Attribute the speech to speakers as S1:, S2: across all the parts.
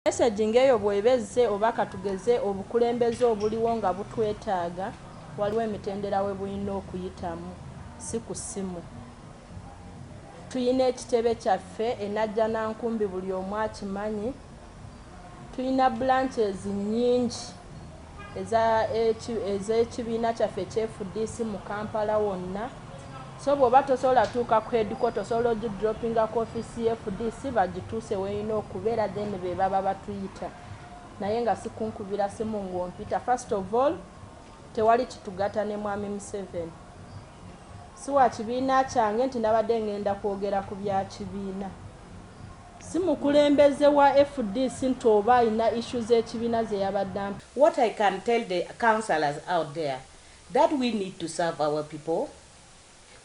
S1: Messaging eyo bwebezze oba katugeze obukulembeze obuliwo nga butwetaaga waliwo emitendera we bulina okuyitamu si ku ssimu. Tuyina ekitebe kyaffe enajja nankumbi buli omu akimanyi. Tuyina branches nnyingi ez'ekibiina kyaffe FDC mu Kampala wonna. So bw'oba tosobola tuuka ku headquarter osobola ogidroppinga ku office ya FDC bagituuse weeyina okubeera then be baba batuyita. Naye nga sikunkubira simu ng'ompita. First of all, tewali kitugatta ne Mwami Museveni. Si wa kibiina kyange nti nabadde ngenda kwogera ku bya kibiina. Si mukulembeze wa FDC nti oba alina issue z'ekibiina ze yabadde.
S2: What I can tell the councillors out there, that we need to serve our people.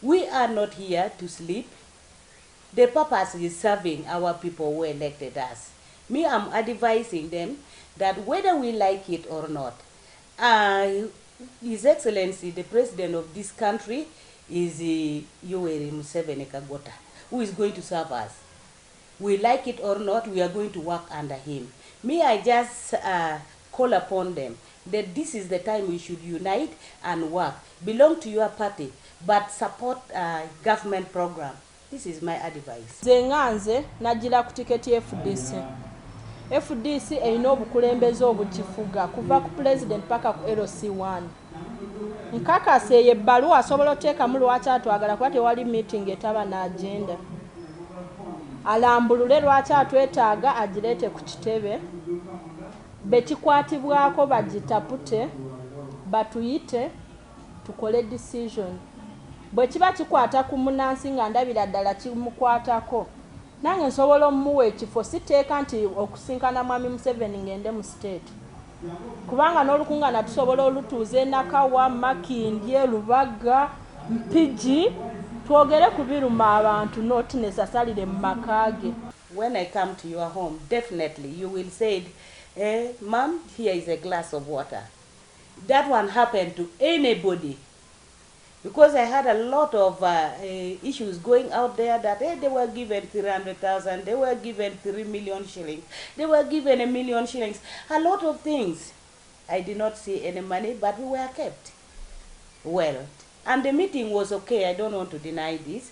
S2: We are not here to sleep. The purpose is serving our people who elected us. Me, I'm advising them that whether we like it or not, His Excellency, the President of this country, is Yoweri Museveni Kagota, who is going to serve us. We like it or not, we are going to work under him. Me, I just call upon them that this is the time we should unite and work. Belong to your party, but support government program. This is my advice.
S1: Zenganze najira ku tiketi FDC. FDC erina obukulembeze obukifuga kuva ku president paka ku LC1. Nkakase ye ebbaluwa asobola oteekamu lwaki atwagala kuba tewali meeting etaba na agenda. Alambulule lwaki atwetaaga agireete ku kitebe. Bekikwatibwako bagitapute batuyite tukole decision. Bwe kiba kikwata ku munansi nga ndabira ddala kimukwatako nange nsobola omuwa ekifo siteeka nti okusinkana Mwami Museveni ngende mu state. Kubanga n'olukungaana tusobola olutuuza e Nakawa, Makindye, Lubaga, Mpigi twogere ku biruma abantu not necessarily mu makaage.
S2: When I come to your home, definitely you will say, Mom, here is a glass of water. That one happened to anybody. Because I had a lot of issues going out there that they were given 300,000, they were given 3 million shillings, they were given 1 million shillings, a lot of things. I did not see any money, but we were kept well. And the meeting was okay, I don't want to deny this.